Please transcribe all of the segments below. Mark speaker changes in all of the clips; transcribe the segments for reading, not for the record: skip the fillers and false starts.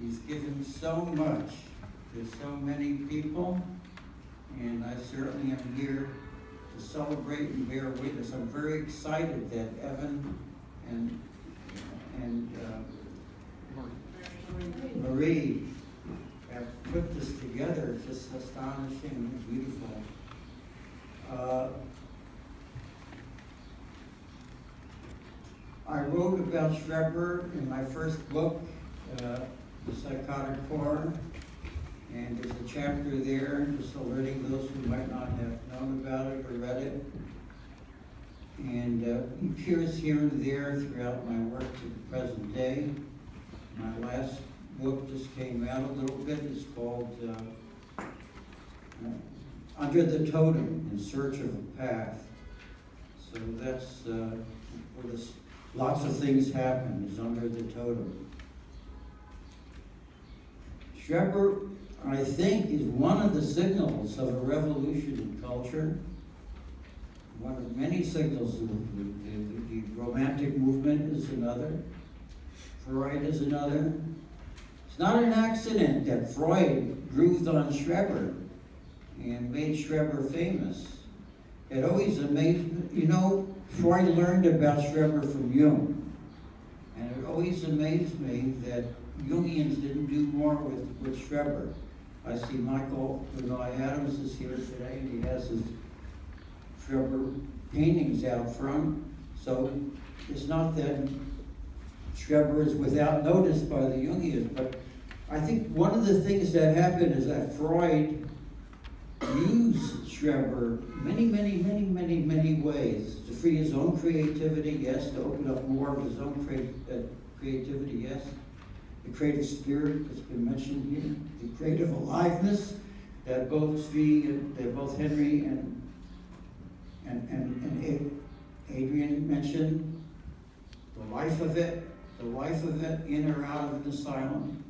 Speaker 1: He's given so much to so many people, and I certainly am here to celebrate and bear witness. I'm very excited that Evan and Marie have put this together. It's just astonishing and beautiful. I wrote about Schreber in my first book, The Psychotic Core, and there's a chapter there just alerting those who might not have known about it or read it. And it appears here and there throughout my work to the present day. My last book just came out a little bit. It's called Under the Totem, In Search of a Path. So that's where this, lots of things happen, is under the totem. Schreber, I think, is one of the signals of a revolution in culture. One of many signals. The Romantic movement is another. Freud is another. It's not an accident that Freud grooved on Schreber and made Schreber famous. It always amazed me. You know, Freud learned about Schreber from Jung. And it always amazed me that Jungians didn't do more with Schreber. I see Michael Benoit Adams is here today, and he has his Schreber paintings out front. So it's not that Schreber is without notice by the Jungians, but I think one of the things that happened is that Freud used Schreber many ways to free his own creativity, yes, to open up more of his own creativity, yes. The creative spirit that's been mentioned here, the creative aliveness that both Henry and Adrian mentioned, the life of it, in or out of an asylum.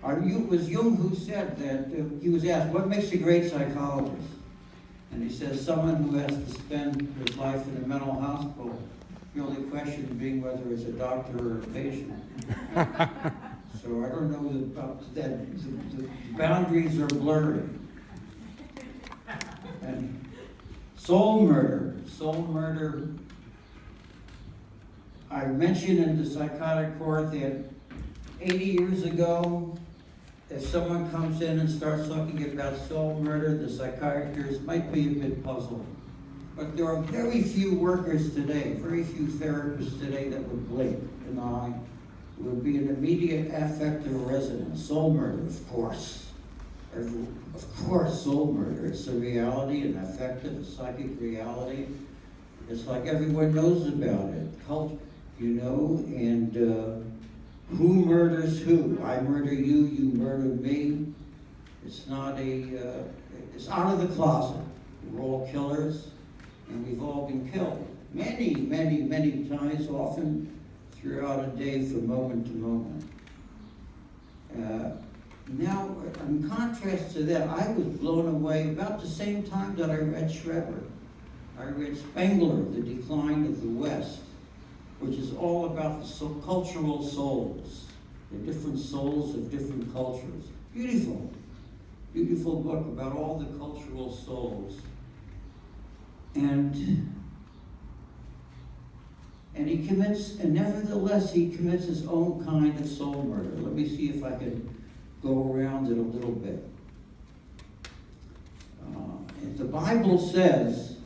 Speaker 1: It was Jung who said that, he was asked, what makes a great psychologist? And he says, someone who has to spend his life in a mental hospital, the only question being whether it's a doctor or a patient. So I don't know about that. The boundaries are blurry. And soul murder. I mentioned in the Psychotic Court that 80 years ago, if someone comes in and starts talking about soul murder, the psychiatrist might be a bit puzzled. But there are very few workers today, very few therapists today that would blink an eye. It would be an immediate affective resonance. Soul murder, of course. Of course, soul murder. It's a reality, an affective, a psychic reality. It's like everyone knows about it. Cult, you know, and who murders who? I murder you, you murder me. It's not it's out of the closet. We're all killers, and we've all been killed. Many times, often throughout a day from moment to moment. Now, in contrast to that, I was blown away about the same time that I read Schreber. I read Spengler, The Decline of the West, which is all about the cultural souls, the different souls of different cultures. Beautiful book about all the cultural souls. And nevertheless, he commits his own kind of soul murder. Let me see if I can go around it a little bit. The Bible says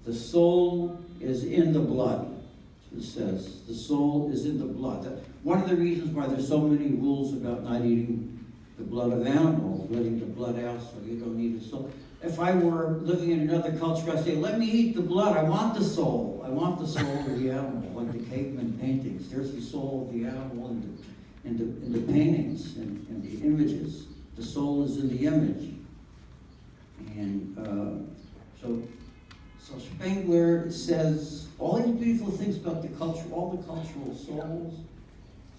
Speaker 1: the soul is in the blood. It says the soul is in the blood. One of the reasons why there's so many rules about not eating the blood of animals, letting the blood out so you don't eat the soul. If I were living in another culture, I'd say, let me eat the blood. I want the soul. I want the soul of the animal, like the caveman paintings. There's the soul of the animal in the paintings and the images. The soul is in the image. And so Spengler says all these beautiful things about the culture, all the cultural souls.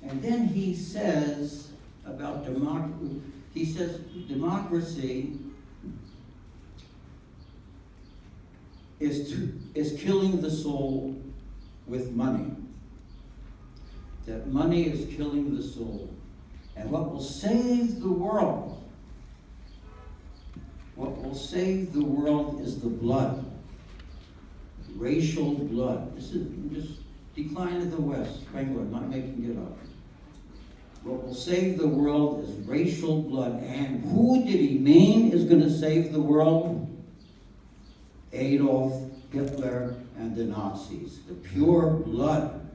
Speaker 1: And then he says about democracy, he says democracy is killing the soul with money. that money is killing the soul. And what will save the world, is the blood. Racial blood. This is just decline of the West. Frankly, I'm not making it up. What will save the world is racial blood. And who did he mean is going to save the world? Adolf Hitler and the Nazis. The pure blood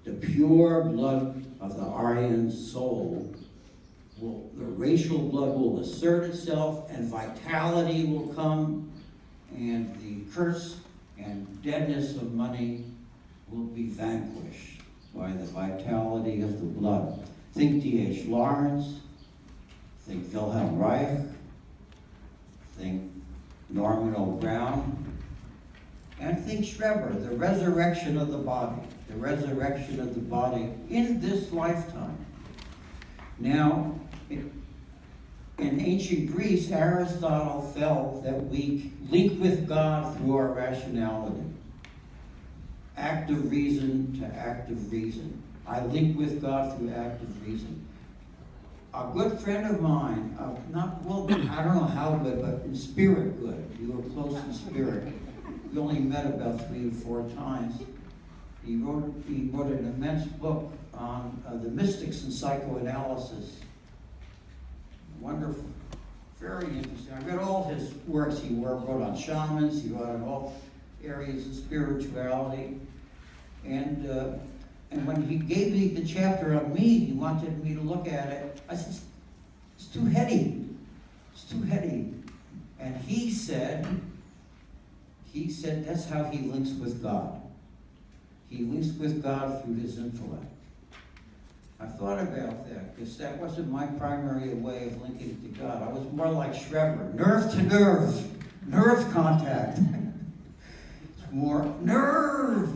Speaker 1: the pure blood of the Aryan soul. The racial blood will assert itself, and vitality will come, and the curse and deadness of money will be vanquished by the vitality of the blood. Think D.H. Lawrence, think Wilhelm Reich, think Norman O. Brown, and think Schreber, the resurrection of the body. The resurrection of the body in this lifetime. Now, in ancient Greece, Aristotle felt that we link with God through our rationality. Active reason to active reason. I link with God through active reason. A good friend of mine, I don't know how good, but in spirit good. We were close in spirit. We only met about 3 or 4 times. He wrote an immense book on the mystics and psychoanalysis. Wonderful. Very interesting. I read all his works. He wrote on shamans. He wrote on all areas of spirituality. And when he gave me the chapter on me, he wanted me to look at it. I said, it's too heady. It's too heady. And he said that's how he links with God. He links with God through his intellect. I thought about that, because that wasn't my primary way of linking to God. I was more like Schreber, nerve to nerve contact. It's more nerve.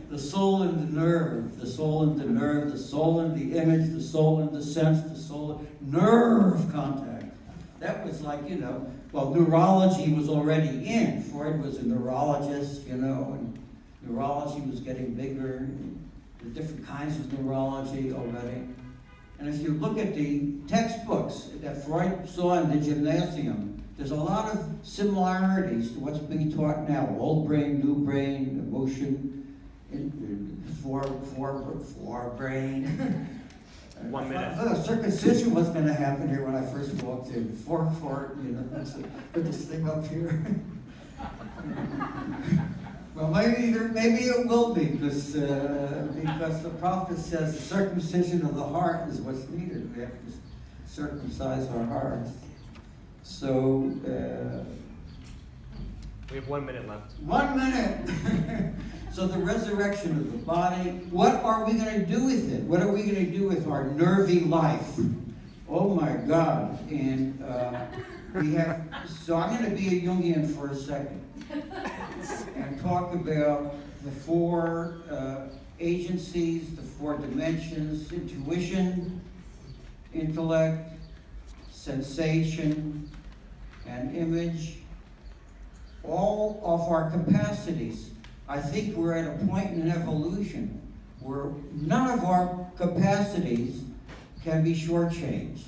Speaker 1: The soul and the nerve, the soul and the nerve, the soul and the image, the soul and the sense, the soul, nerve contact. That was like, neurology was already in. Freud was a neurologist, and neurology was getting bigger. The different kinds of neurology already. And if you look at the textbooks that Freud saw in the gymnasium, there's a lot of similarities to what's being taught now. Old brain, new brain, emotion, brain.
Speaker 2: 1 minute.
Speaker 1: I thought a circumcision was going to happen here when I first walked in. Put this thing up here. Well, maybe it will be, because the prophet says the circumcision of the heart is what's needed. We have to circumcise our hearts. So
Speaker 2: we have 1 minute left.
Speaker 1: 1 minute. So the resurrection of the body. What are we going to do with it? What are we going to do with our nervy life? Oh my God! And So I'm going to be a Jungian for a second. And talk about the 4 agencies, the 4 dimensions: intuition, intellect, sensation, and image. All of our capacities. I think we're at a point in evolution where none of our capacities can be shortchanged.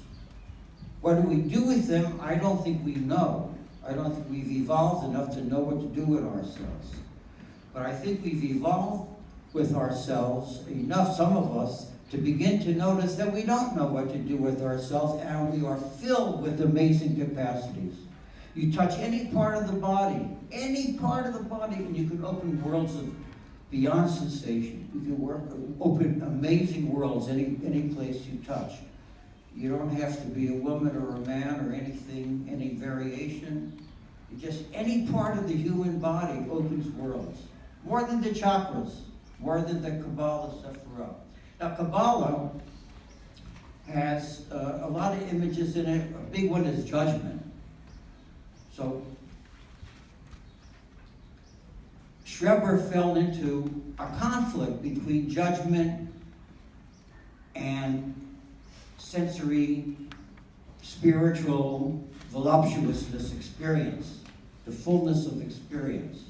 Speaker 1: What do we do with them? I don't think we know. I don't think we've evolved enough to know what to do with ourselves. But I think we've evolved with ourselves enough, some of us, to begin to notice that we don't know what to do with ourselves, and we are filled with amazing capacities. You touch any part of the body, and you can open worlds of beyond sensation. You can open amazing worlds any place you touch. You don't have to be a woman or a man or anything, any variation. Just any part of the human body opens worlds. More than the chakras, more than the Kabbalah Sephirah. Now, Kabbalah has a lot of images in it. A big one is judgment. So, Schreber fell into a conflict between judgment and sensory, spiritual, voluptuousness experience, the fullness of experience.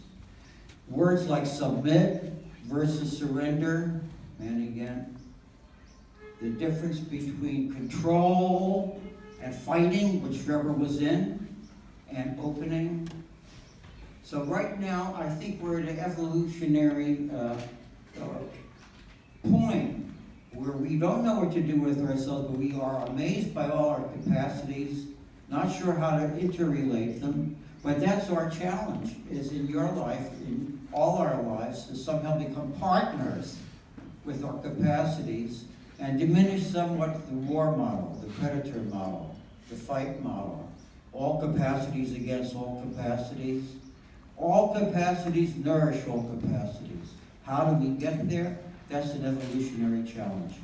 Speaker 1: Words like submit, versus surrender, and again, the difference between control and fighting, which Schreber was in, and opening. So right now, I think we're at an evolutionary point where we don't know what to do with ourselves, but we are amazed by all our capacities, not sure how to interrelate them, but that's our challenge, is in your life, in all our lives, to somehow become partners with our capacities and diminish somewhat the war model, the predator model, the fight model. All capacities against all capacities. All capacities nourish all capacities. How do we get there? That's an evolutionary challenge.